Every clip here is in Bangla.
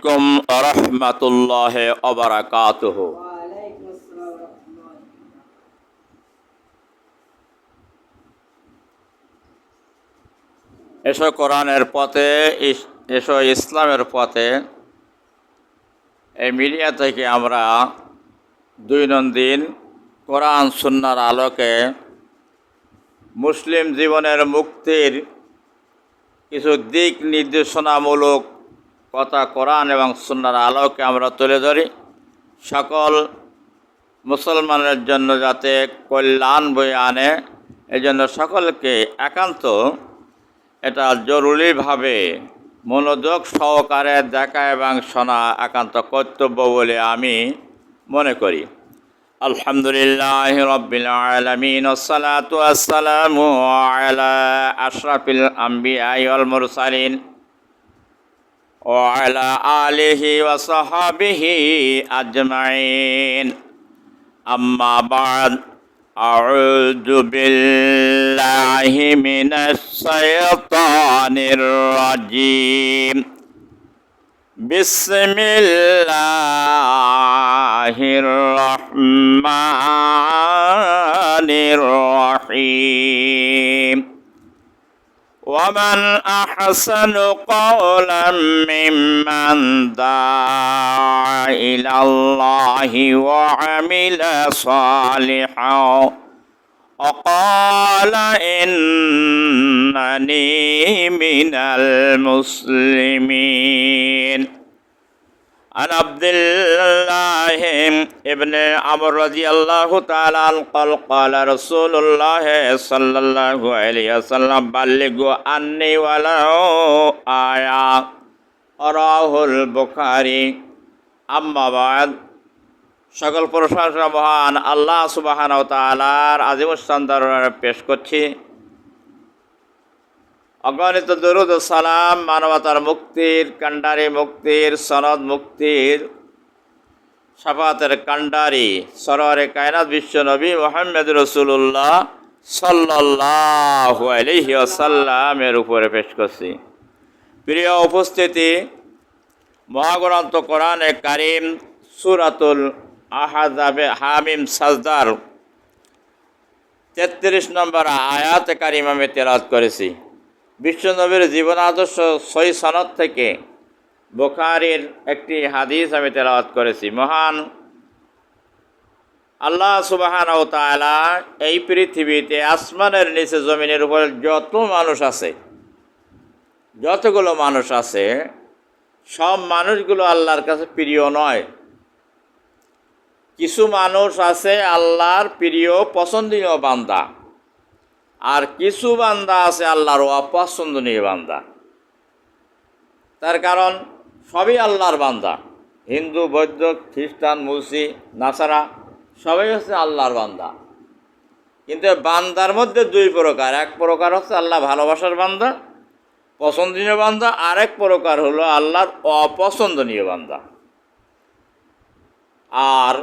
আলাইকুম ওয়া রাহমাতুল্লাহি ওয়া বারাকাতুহু। এসো কোরআনের পথে, এসো ইসলামের পথে। এই মিডিয়া থেকে আমরা দৈনন্দিন কোরআন সুন্নাহর আলোকে মুসলিম জীবনের মুক্তির কিছু দিক নির্দেশনামূলক কথা কোরআন এবং সুন্নাহর আলোকে আমরা তুলে ধরি, সকল মুসলমানের জন্য যাতে কল্যাণ বয়ে আনে, এজন্য সকলকে একান্ত এটা জরুরিভাবে মনোযোগ সহকারে দেখা এবং শোনা একান্ত কর্তব্য বলে আমি মনে করি। আলহামদুলিল্লাহি রাব্বিল আলামিন, ওয়াসসালাতু ওয়াসসালামু আলা আশরাফিল আম্বিয়া ওয়াল মুরসালিন ওয়া আলা আলিহি ওয়া সাহবিহি আজমাইন। আম্মা বা'দ, আউযু বিল্লাহি মিনাশ শাইতানির রাজীম। বিসমিল্লাহির রহমানির রহিম। ومن أحسن قولا ممن دعا إلى الله وعمل صالحا وقال إنني من المسلمين। عن عبد الله ابن عمرو رضي الله تعالى عنه قال قال رسول الله صلى الله عليه وسلم بلغوا عني ولو آية رواه البخاري। আম্মা বা'দ, সকল প্রশংসা মহান আল্লাহ সুবহানাহু ওয়া তাআলার আজিমুশ-শান দরবারে পেশ করছি। অগণিত দরুদ ও সালাম মানবতার মুক্তির কান্ডারি, মুক্তির সনদ, মুক্তির শাফাতের কান্ডারি সরওয়ারে কায়নাত বিশ্ব নবী মুহাম্মদ রাসূলুল্লাহ সাল্লাল্লাহু আলাইহি ওয়াসাল্লামের উপরে পেশ করছি। প্রিয় উপস্থিতি, মহাগ্রন্থ কোরআনে কারীম সূরাতুল আহজাবে হামিম সাজদার 33 নম্বর আয়াত কারিমা আমি তেলাওয়াত করেছি। বিশ্বনবীর জীবন আদর্শ সহি সনদ থেকে বুখারীর একটি হাদিস আমি তেলাওয়াত করেছি। মহান আল্লাহ সুবহানাহু ওয়া তাআলা এই পৃথিবীতে আসমানের নিচে জমিনের উপরে যতগুলো মানুষ আছে সব মানুষগুলো আল্লাহর কাছে প্রিয় নয়। কিছু মানুষ আছে আল্লাহর প্রিয় পছন্দনীয় বান্দা, আর কিছু বান্দা আছে আল্লাহর অপছন্দনীয় বান্দা। তার কারণ সবই আল্লাহর বান্দা, হিন্দু, বৌদ্ধ, খ্রিস্টান, মুসি, নাসারা সবাই হচ্ছে আল্লাহর বান্দা। কিন্তু বান্দার মধ্যে দুই প্রকার, এক প্রকার হচ্ছে আল্লাহ ভালোবাসার বান্দা, পছন্দনীয় বান্দা, আরেক প্রকার হলো আল্লাহর অপছন্দনীয় বান্দা। আর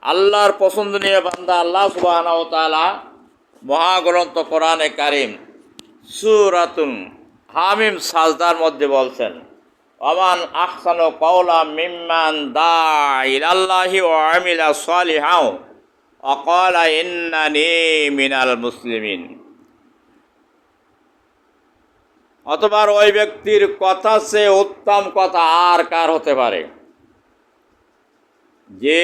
আল্লাহর পছন্দনীয় বান্দা আল্লাহ সুবহানাহু ওয়া তাআলা মহাগ্রন্থ কোরআনে কারীম সূরাতুল হামিম সাজদার মধ্যে বলছেন, ওমান আহসানু কাওলাম মিম্মান দাআ ইলাল্লাহি ওয়া আমিলা সালিহাও ওয়া ক্বালা ইন্নানি মিনাল মুসলিমিন। অতঃপর ওই ব্যক্তির কথা সে উত্তম কথা আর কার হতে পারে, যে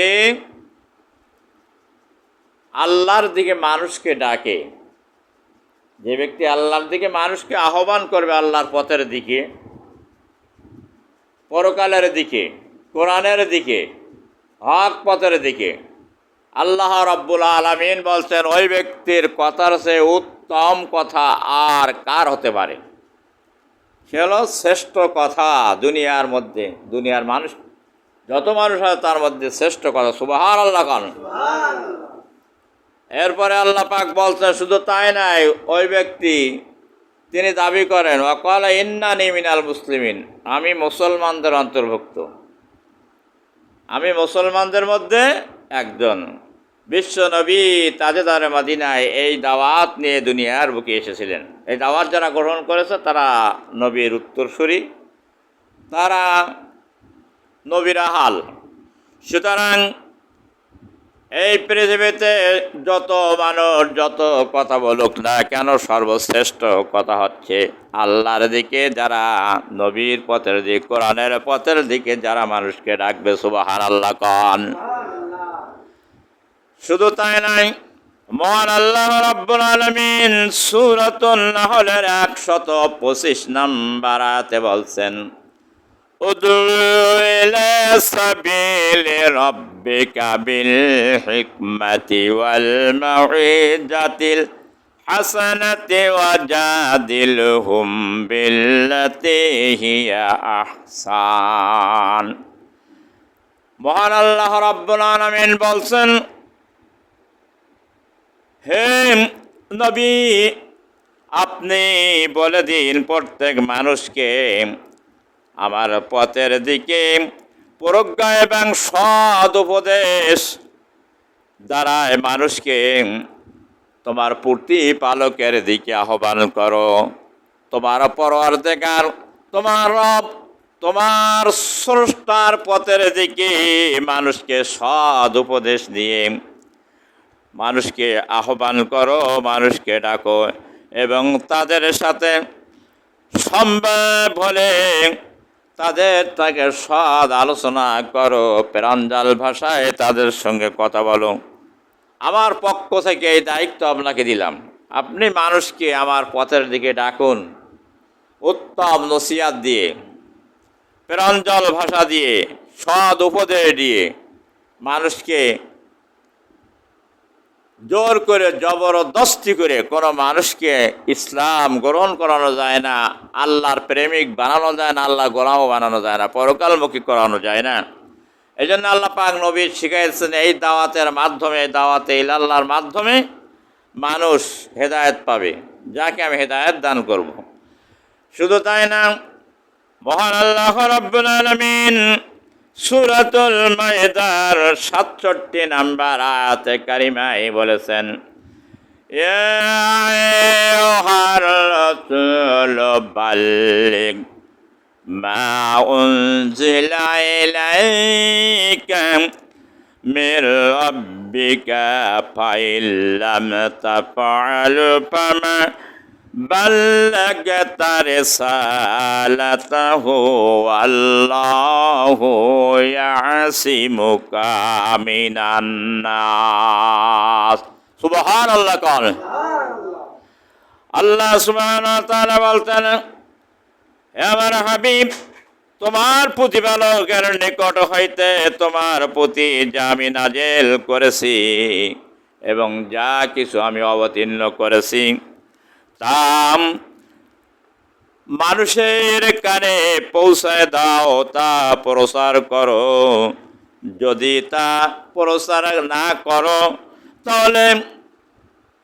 আল্লাহর দিকে মানুষকে ডাকে, যে ব্যক্তি আল্লাহর দিকে মানুষকে আহ্বান করবে, আল্লাহর পথের দিকে, পরকালের দিকে, কোরআনের দিকে, হক পথের দিকে। আল্লাহ রাব্বুল আলামিন বলছেন ওই ব্যক্তির কথার চেয়ে উত্তম কথা আর কার হতে পারে। সে হলো শ্রেষ্ঠ কথা দুনিয়ার মধ্যে, দুনিয়ার মানুষ যত মানুষ আছে তার মধ্যে শ্রেষ্ঠ কথা। সুবহানাল্লাহ কান। এরপরে আল্লাহ পাক বলছেন শুধু তাই নাই, ওই ব্যক্তি তিনি দাবি করেন ওয়াকালা ইন্নানি মিনাল মুসলিমিন, আমি মুসলমানদের অন্তর্ভুক্ত, আমি মুসলমানদের মধ্যে একজন। বিশ্ব নবী তাজেদারে মদিনায় এই দাওয়াত নিয়ে দুনিয়ার বুকে এসেছিলেন। এই দাওয়াত যারা গ্রহণ করেছে তারা নবীর উত্তরসূরি, তারা নবীরা হাল। সুতরাং এই পৃথিবীতে যত মানুষ যত কথা বলুক না কেন, সর্বশ্রেষ্ঠ কথা হচ্ছে আল্লাহর দিকে যারা, নবীর পথের দিকে, কোরআনের পথের দিকে যারা মানুষকে ডাকবে। সুবহানাল্লাহ কন। শুধু তাই নাই, মহান আল্লাহ রাব্বুল আলামিন সূরাতুন নাহলের 125 নম্বর আয়াতে বলছেন, উদু ইলা সাবিলি রাব্বিকা বিল হিকমাতি ওয়াল মাউইজাতিল হাসানাতি ওয়াজাদিলহুম বিল্লাতি হিয়া আহসান। মহান আল্লাহ রাব্বুল আলামিন বলছেন, হে নবী, আপনি বলে দিন প্রত্যেক মানুষকে আমার পথের দিকে প্রজ্ঞা এবং সৎ উপদেশ দ্বারায় মানুষকে তোমার প্রতিপালকের দিকে আহ্বান করো। তোমার পরওয়ারদিগার, তোমার রব, তোমার স্রষ্টার পথের দিকে মানুষকে সৎ উপদেশ দিয়ে মানুষকে আহ্বান করো, মানুষকে ডাকো এবং তাদের সাথে সম্ভব হলে তাকে সৎ আলোচনা করো, প্রাঞ্জল ভাষায় তাদের সঙ্গে কথা বলো। আমার পক্ষ থেকে এই দায়িত্ব আপনাকে দিলাম। আপনি মানুষকে আমার পথের দিকে ডাকুন, উত্তম নসিহত দিয়ে, প্রাঞ্জল ভাষা দিয়ে, সৎ উপদেশ দিয়ে। মানুষকে জোর করে জবরদস্তি করে কোনো মানুষকে ইসলাম গ্রহণ করানো যায় না, আল্লাহর প্রেমিক বানানো যায় না, আল্লাহ গোলামও বানানো যায় না, পরকালমুখী করানো যায় না। এই জন্য আল্লাহ পাক নবী শিখাইছেন, এই দাওয়াতের মাধ্যমে, এই দাওয়াতে ইলাল্লাহর মাধ্যমে মানুষ হেদায়েত পাবে, যাকে আমি হেদায়েত দান করব। শুধু তাই না, মহান আল্লাহ রাব্বুল আলামিন সূরাতুল মায়েদার ৬৭ নম্বর আয়াতে কারিমায় বলেছেন, ইয়া আইয়ুহার রাসূলু বাল্লিগ মা উনজিলা ইলাইকা মির রাব্বিকা ফাইল্লাম তাফআলু ফামা বাল্লাগতা রিসালাতাহু আল্লাহু ইয়াসিমুকা মিনান নাস। সুবহানাল্লাহ কন। আল্লাহ সুবহানাহু ওয়া তাআলা বলতেন, হে আমার হাবিব, তোমার প্রতিপালকের নিকট হইতে তোমার প্রতি যা আমি নাজেল করেছি এবং যা কিছু আমি অবতীর্ণ করেছি তা মানুষের কানে পৌঁছায় দাও, তা প্রচার করো। যদি তা প্রচার না করো তাহলে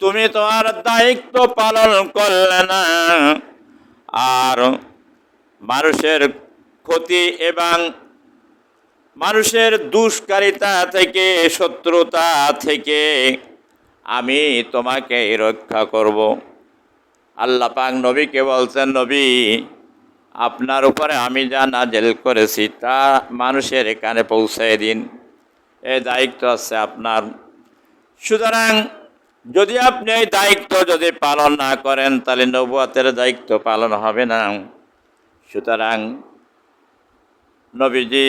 তুমি তোমার দায়িত্ব পালন করলে না, আর মানুষের ক্ষতি এবং মানুষের দুষ্কারিতা থেকে, শত্রুতা থেকে আমি তোমাকে রক্ষা করব। আল্লাহ পাক নবীকে বলছেন, নবী, আপনার উপরে আমি যা নাজেল করেছি তা মানুষের কানে পৌঁছে দিন, এই দায়িত্ব আছে আপনার। সুতরাং যদি আপনি এই দায়িত্ব যদি পালন না করেন তাহলে নবুয়তের দায়িত্ব পালন হবে না। সুতরাং নবীজি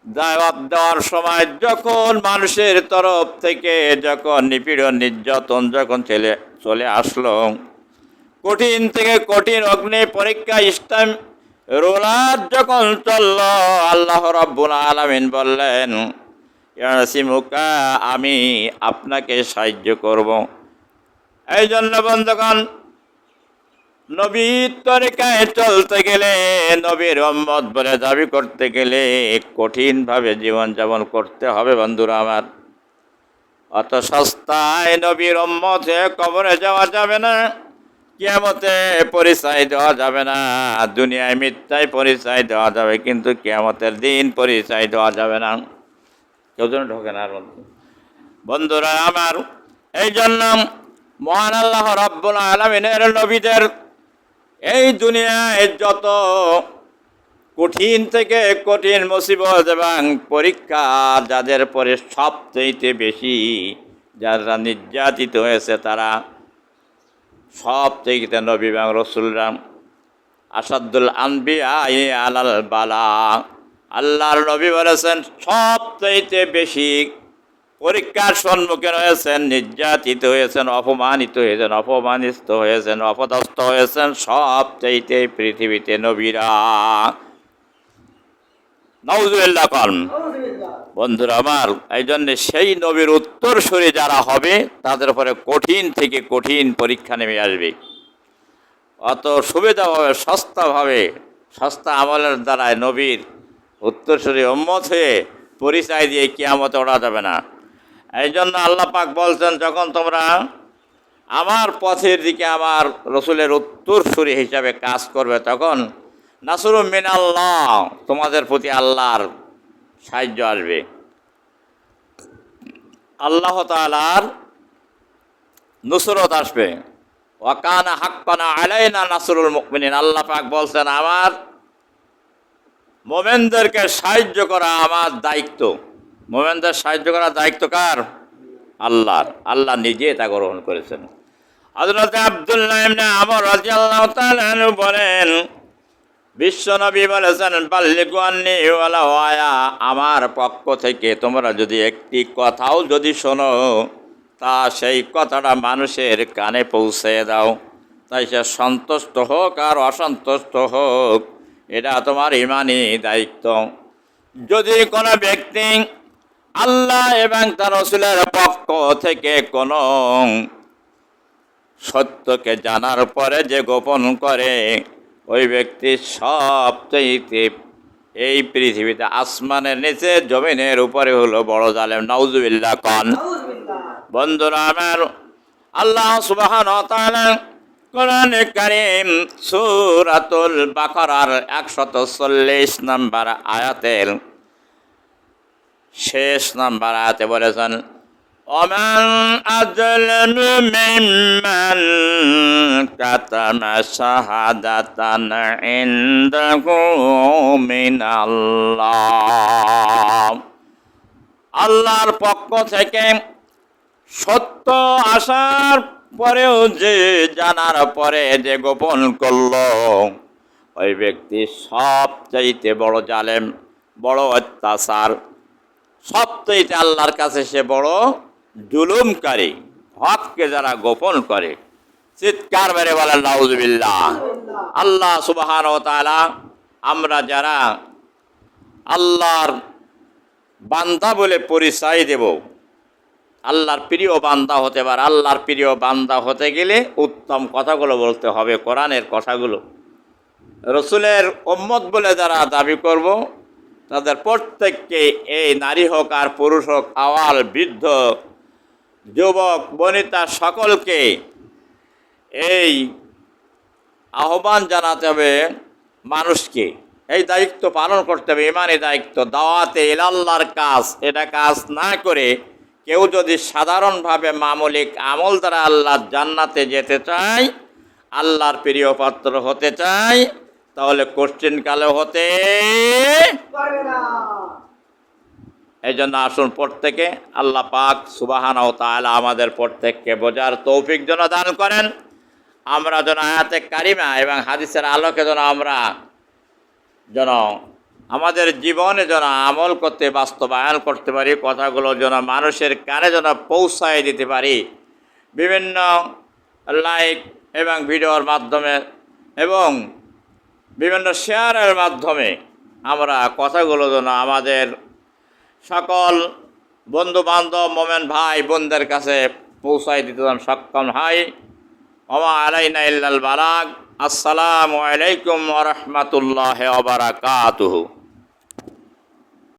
দাওয়াত দেওয়ার সময় যখন মানুষের তরফ থেকে যখন নিপীড়ন নির্যাতন যখন চলে আসলো, কঠিন থেকে কঠিন অগ্নি পরীক্ষা ইসলাম রোলার যখন চলল, আল্লাহ রাব্বুল আলামিন বললেন, ইয়াসিমুকা, আমি আপনাকে সাহায্য করব। এই জন্য বন্ধুগণ, নবীর তরিকায় চলতে গেলে, নবীর উম্মত বলে দাবি করতে গেলে কঠিনভাবে জীবনযাপন করতে হবে বন্ধুরা আমার। অত সস্তায় নবীর উম্মত হয়ে কবরে যাওয়া যাবে না, কিয়ামতে পরিচয় দেওয়া যাবে না। দুনিয়ায় মিথ্যায় পরিচয় দেওয়া যাবে, কিন্তু কিয়ামতের দিন পরিচয় দেওয়া যাবে না। কেউ যেন ঢোকে না বন্ধুরা আমার। এই জন্য মহান আল্লাহ রাব্বুল আলামিনের নবীদের এই দুনিয়ায় যত কঠিন থেকে কঠিন মুসিবত এবং পরীক্ষা যাদের পরে সবচেয়ে বেশি যারা নির্যাতিত হয়েছে তারা সবচেয়ে নবী এবং রসুলরা আসাদুল আনবিয়া আলাল বালা। আল্লাহর নবী বলেছেন সবচেয়ে বেশি পরীক্ষার সম্মুখীন হয়েছেন, নির্যাতিত হয়েছেন, অপমানিত হয়েছেন, অপমানিত হয়েছেন, অপদস্থ হয়েছেন সবচেয়ে পৃথিবীতে নবীরা। নাউজুবিল্লাহ কন। বন্ধুরা আমার, এই জন্যে সেই নবীর উত্তরসূরি যারা হবে তাদের উপরে কঠিন থেকে কঠিন পরীক্ষা নেমে আসবে। অত সুবিধাভাবে সস্তা আমলের দ্বারায় নবীর উত্তরসূরি উম্মত হয়ে পরিচয় দিয়ে কিয়ামতে ওঠা যাবে না। এই জন্য আল্লাহ পাক বলছেন, যখন তোমরা আমার পথের দিকে আমার রসুলের উত্তরসূরি হিসাবে কাজ করবে তখন নাসরুম মিনাল্লাহ, তোমাদের প্রতি আল্লাহর সাহায্য আসবে, আল্লাহ তাআলার নুসরত আসবে। ওয়াকানা হাক্কানা আলাইনা নাসরুল মুমিনিন। আল্লাহ পাক বলছেন আমার মোমেনদেরকে সাহায্য করা আমার দায়িত্ব। মোমেনদের সাহায্য করার দায়িত্ব কার? আল্লাহর। আল্লাহ নিজে তা গ্রহণ করেছেন। হযরত আব্দুল্লাহ ইবনে আমর রাদিয়াল্লাহু তাআলা আনহু বলেন, বিশ্বনবী বলেছেন, বাল্লিগু আন্নী ওয়ালাউ আয়া, আমার পক্ষ থেকে তোমরা যদি একটি কথাও যদি শোনো তা সেই কথাটা মানুষের কানে পৌঁছে দাও, তাই সে সন্তুষ্ট হোক আর অসন্তুষ্ট হোক, এটা তোমার ইমানি দায়িত্ব। যদি কোনো ব্যক্তি আল্লাহ এবং তার রাসূলের পক্ষ থেকে কোনো সত্যকে জানার পরে যে গোপন করে, ওই ব্যক্তি সবচেয়ে এই পৃথিবীতে আসমানের নিচে জমিনের উপরে হলো বড় জালেম। নাউজুবিল্লাহ কন। বন্ধুরা আমার, আল্লাহ সুবহানাহু ওয়া তাআলা কোরআনে কারীম সূরাতুল বাকারার 140 নম্বর আয়াতের শেষ নম্বর আয়াতে বলেছেন, ওমান আযলামু মিম্মান কাতামা শাহাদাতান ইনদাহু মিনাল্লাহ। আল্লাহর পক্ষ থেকে সত্য আসার পরেও যে জানার পরে যে গোপন করল, ওই ব্যক্তি সবচাইতে বড় জালেম, বড় অত্যাচার, সবচাইতে আল্লাহর কাছে সে বড় জুলুমকারী। হককে যারা গোপন করে, চিৎকার মেরে বলেন নাউজুবিল্লাহ। আল্লাহ সুবহানাহু ওয়া তাআলা আমরা যারা আল্লাহর বান্দা বলে পরিচয় দেব, আল্লাহর প্রিয় বান্দা হতে পারে। আল্লাহর প্রিয় বান্দা হতে গেলে উত্তম কথাগুলো বলতে হবে, কোরআনের কথাগুলো। রসুলের উম্মত বলে যারা দাবি করব, তাদের প্রত্যেককে, এই নারী হোক আর পুরুষ হোক, আওয়াল বৃদ্ধ যুবক বনিতা, সকলকে এই আহ্বান জানাতে হবে মানুষকে, এই দায়িত্ব পালন করতে হবে, ইমানি দায়িত্ব, দাওয়াতে ইলাল্লাহর কাজ। এটা কাজ না করে কেউ যদি সাধারণভাবে মামুলিক আমল দ্বারা আল্লাহর জান্নাতে যেতে চায়, আল্লাহর প্রিয় পাত্র হতে চায়, তাহলে কঠিন কালে হতে পারবে না। এই জন্য আসুন প্রত্যেকে আল্লাহ পাক সুবহানাহু ওয়া তাআলা আমাদের প্রত্যেককে বোঝার তৌফিক যেন দান করেন। আমরা যেন আয়াতে কারিমা এবং হাদিসের আলোকে আমরা আমাদের জীবনে যেন আমল করতে, বাস্তবায়ন করতে পারি, কথাগুলো যেন মানুষের কানে যেন পৌঁছায় দিতে পারি, বিভিন্ন লাইক এবং ভিডিওর মাধ্যমে এবং বিভিন্ন শেয়ারের মাধ্যমে আমরা কথাগুলো যেন আমাদের সকল বন্ধু বান্ধব, মোমেন ভাই বোনদের কাছে পৌঁছায় দিতে যেন সক্ষম হয়। ওমা আলাইনা ইল্লাল বালাগ। আসসালামু আলাইকুম ওয়া রাহমাতুল্লাহি ওয়া বারাকাতুহু।